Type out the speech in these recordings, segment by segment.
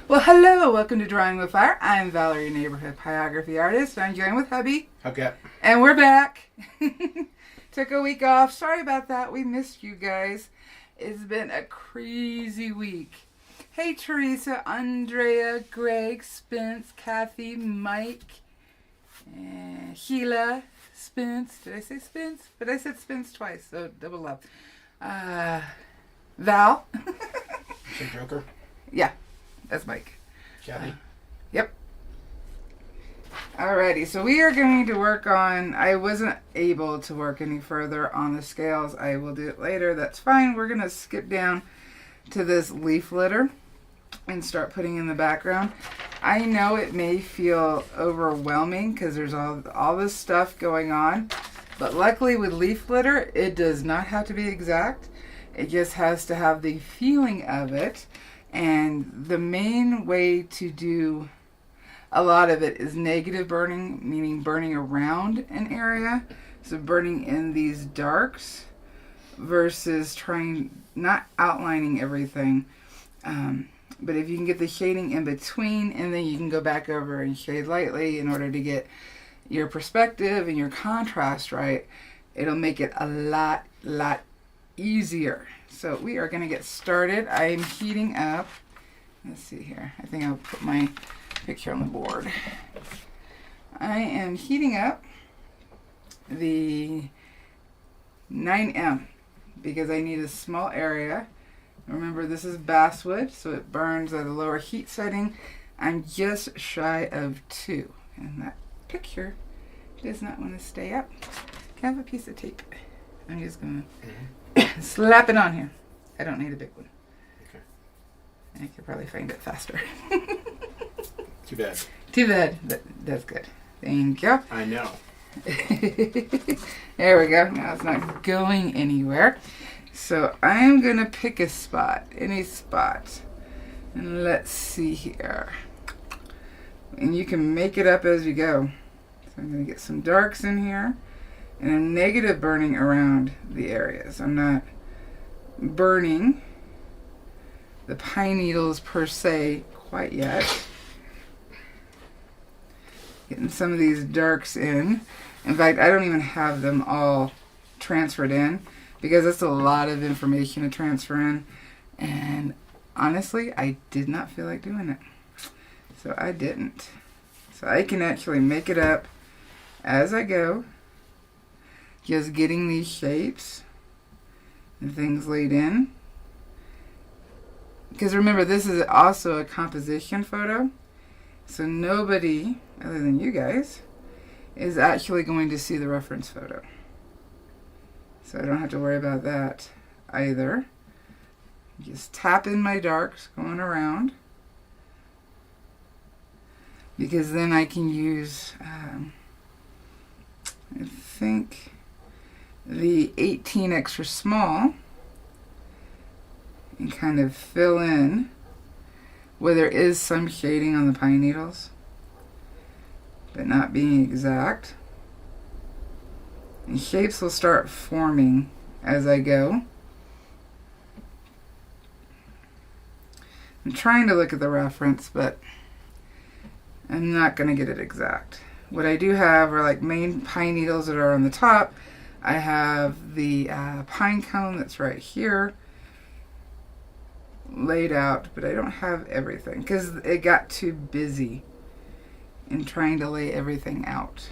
Well, hello, welcome to Drawing with Fire. I'm Valerie, neighborhood pyrography artist. I'm joined with hubby. Okay. And we're back. Took a week off. Sorry about that. We missed you guys. It's been a crazy week. Hey, Teresa, Andrea, Greg, Spence, Kathy, Mike, Sheila, Spence. Did I say Spence? But I said Spence twice, so double love. Val. Say Joker. Yeah. That's Mike. Kathy. Yep. Alrighty, so we are going to work on, I wasn't able to work any further on the scales. I will do it later. That's fine. We're going to skip down to this leaf litter and start putting in the background. I know it may feel overwhelming because there's all this stuff going on, but luckily with leaf litter, it does not have to be exact. It just has to have the feeling of it. And the main way to do a lot of it is negative burning, meaning burning around an area. So burning in these darks versus not outlining everything. But if you can get the shading in between, and then you can go back over and shade lightly in order to get your perspective and your contrast right, it'll make it a lot easier. So we are going to get started. I'm heating up. Let's see here. I think I'll put my picture on the board. I am heating up the 9M because I need a small area. Remember, this is basswood, so it burns at a lower heat setting. I'm just shy of 2. And that picture does not want to stay up. Can I have a piece of tape? I'm just going to slap it on here. I don't need a big one. Okay. I could probably find it faster. Too bad. Too bad, but that's good. Thank you. I know. There we go. Now it's not going anywhere. So I'm going to pick a spot, any spot. And let's see here. And you can make it up as you go. So I'm going to get some darks in here. And I'm negative burning around the areas. I'm not burning the pine needles per se quite yet. Getting some of these darks in. In fact, I don't even have them all transferred in because that's a lot of information to transfer in. And honestly, I did not feel like doing it. So I didn't. So I can actually make it up as I go. Just getting these shapes and things laid in. Because remember, this is also a composition photo. So nobody, other than you guys, is actually going to see the reference photo. So I don't have to worry about that either. Just tap in my darks going around. Because then I can use, I think, the 18 extra small and kind of fill in where there is some shading on the pine needles, but not being exact. And shapes will start forming as I go. I'm trying to look at the reference, but I'm not going to get it exact. What I do have are like main pine needles that are on the top. I have the pine cone that's right here laid out, but I don't have everything because it got too busy in trying to lay everything out,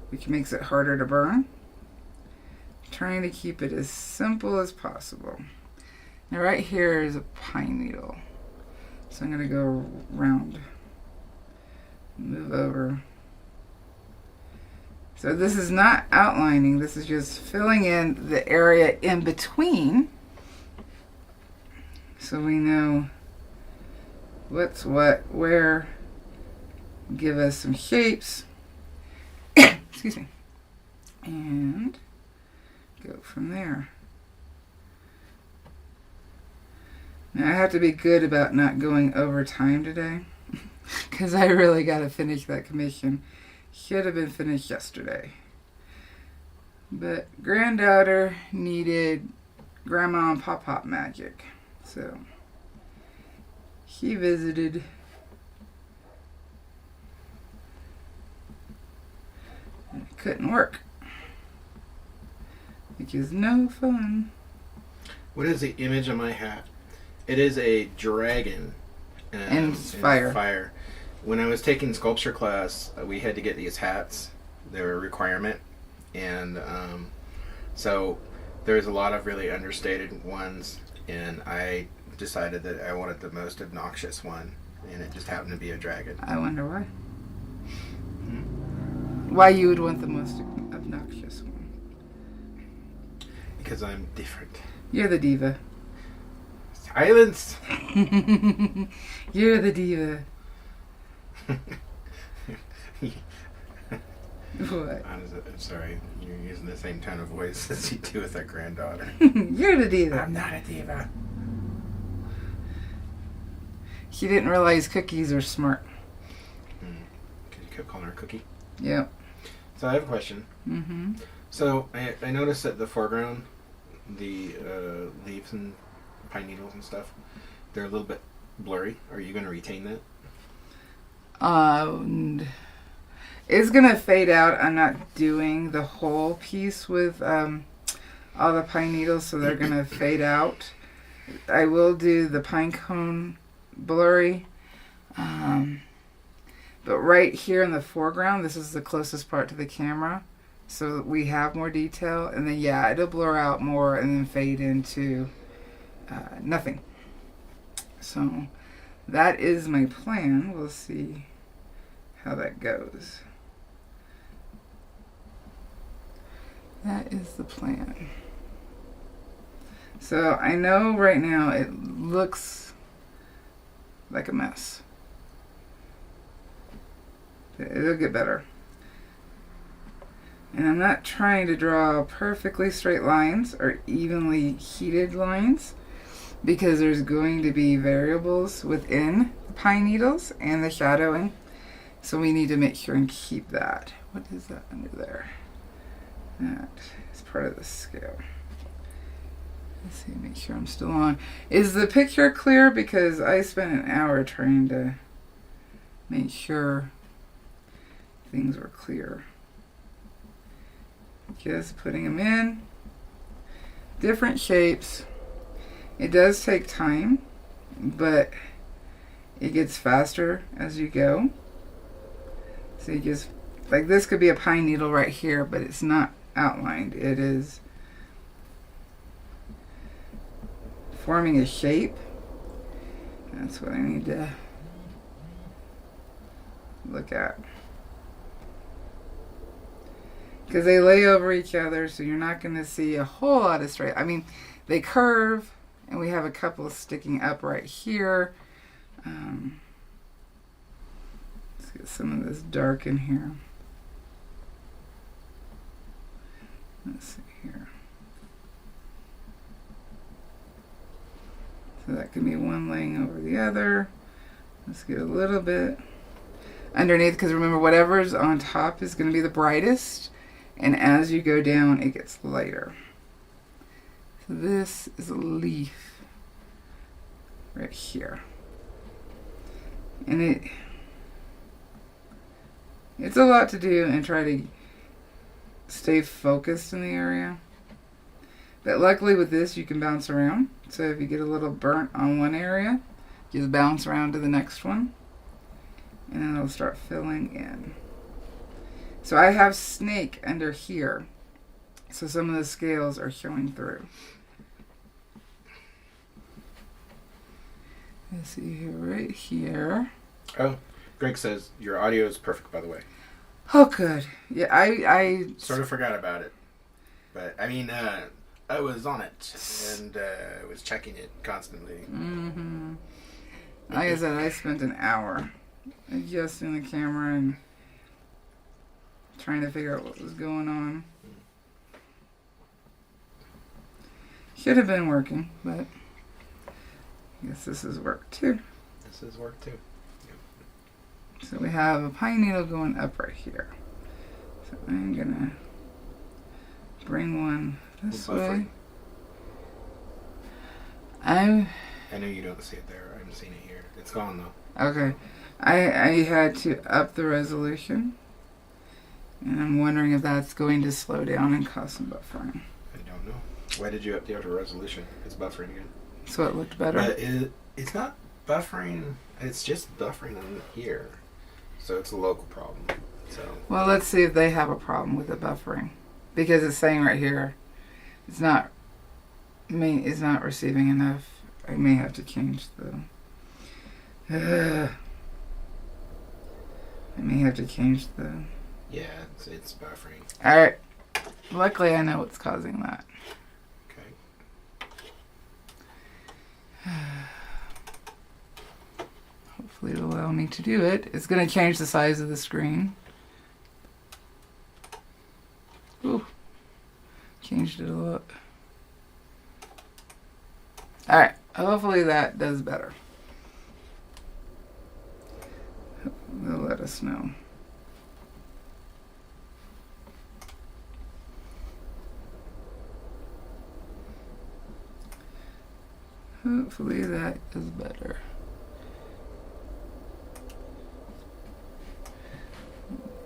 which makes it harder to burn. I'm trying to keep it as simple as possible. Now right here is a pine needle, so I'm going to go around, move over. So this is not outlining, this is just filling in the area in between so we know what's what, where, give us some shapes, excuse me, and go from there. Now I have to be good about not going over time today because I really got to finish that commission. Should have been finished yesterday. But granddaughter needed grandma and pop-pop magic. So he visited. And it couldn't work. Because no fun. What is the image on my hat? It is a dragon. And fire. Fire. When I was taking sculpture class, we had to get these hats. They were a requirement. And so there's a lot of really understated ones. And I decided that I wanted the most obnoxious one. And it just happened to be a dragon. I wonder why. Why you would want the most obnoxious one. Because I'm different. You're the diva. Silence! You're the diva. What? I'm sorry, you're using the same tone of voice as you do with our granddaughter. You're the diva. I'm not a diva. She didn't realize cookies are smart. Because you kept calling her Cookie. Yep. So I have a question. Mm-hmm. So I noticed that the foreground, the leaves and pine needles and stuff, they're a little bit blurry. Are you going to retain that? It's gonna fade out. I'm not doing the whole piece with all the pine needles, so they're gonna fade out. I will do the pine cone blurry, but right here in the foreground, this is the closest part to the camera, so that we have more detail. And then yeah, it'll blur out more and then fade into nothing. So that is my plan. We'll see how that goes. That is the plan. So I know right now it looks like a mess. It'll get better. And I'm not trying to draw perfectly straight lines or evenly heated lines, because there's going to be variables within the pine needles and the shadowing. So we need to make sure and keep that. What is that under there? That is part of the scale. Let's see, make sure I'm still on. Is the picture clear? Because I spent an hour trying to make sure things were clear. Just putting them in. Different shapes. It does take time, but it gets faster as you go. So you just, like this could be a pine needle right here, but it's not outlined. It is forming a shape. That's what I need to look at. Because they lay over each other, so you're not going to see a whole lot of straight. I mean, they curve, and we have a couple sticking up right here. Let's get some of this dark in here. Let's see here. So that can be one laying over the other. Let's get a little bit underneath, because remember, whatever's on top is going to be the brightest, and as you go down, it gets lighter. So this is a leaf right here. And it's a lot to do and try to stay focused in the area. But luckily with this, you can bounce around. So if you get a little burnt on one area, just bounce around to the next one, and then it'll start filling in. So I have snake under here, so some of the scales are showing through. Let's see here, right here. Oh, Greg says your audio is perfect, by the way. Oh, good. Yeah, I Sort of forgot about it. But, I mean, I was on it, and I was checking it constantly. Mm-hmm. Like I said, I spent an hour adjusting the camera and trying to figure out what was going on. Should have been working, but I guess this is work too. This is work too. So we have a pine needle going up right here. So I'm gonna bring one this way. I know you don't see it there. I'm seeing it here. It's gone though. Okay. I had to up the resolution. And I'm wondering if that's going to slow down and cause some buffering. I don't know. Why did you up the auto resolution? It's buffering again. So it looked better. But it's not buffering. It's just buffering on here. So it's a local problem. So. Well, let's see if they have a problem with the buffering. Because it's saying right here, it's not receiving enough. I may have to change the... I may have to change the... Yeah, it's buffering. Alright. Luckily, I know what's causing that. Okay. Hopefully it'll allow me to do it. It's going to change the size of the screen. Ooh. Changed it a lot. Alright. Hopefully that does better. They'll let us know. Hopefully that is better.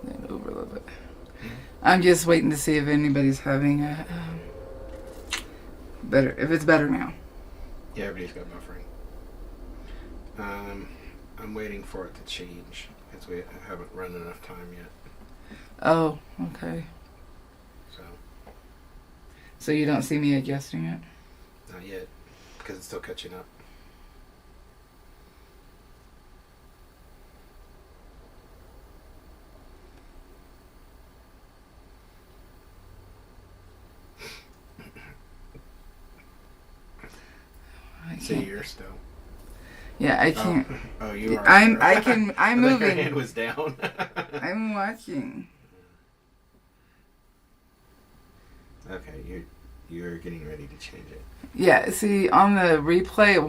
And overlap it. I'm just waiting to see if anybody's having a better. If it's better now. Yeah, everybody's got buffering. I'm waiting for it to change because we haven't run enough time yet. Oh, okay. So you don't see me adjusting it? Not yet, because it's still catching up. See, you're still. Yeah, I can't. Oh, you are. I'm Your moving. hand was down. I'm watching. Okay, you're getting ready to change it. Yeah, see, on the replay, it won't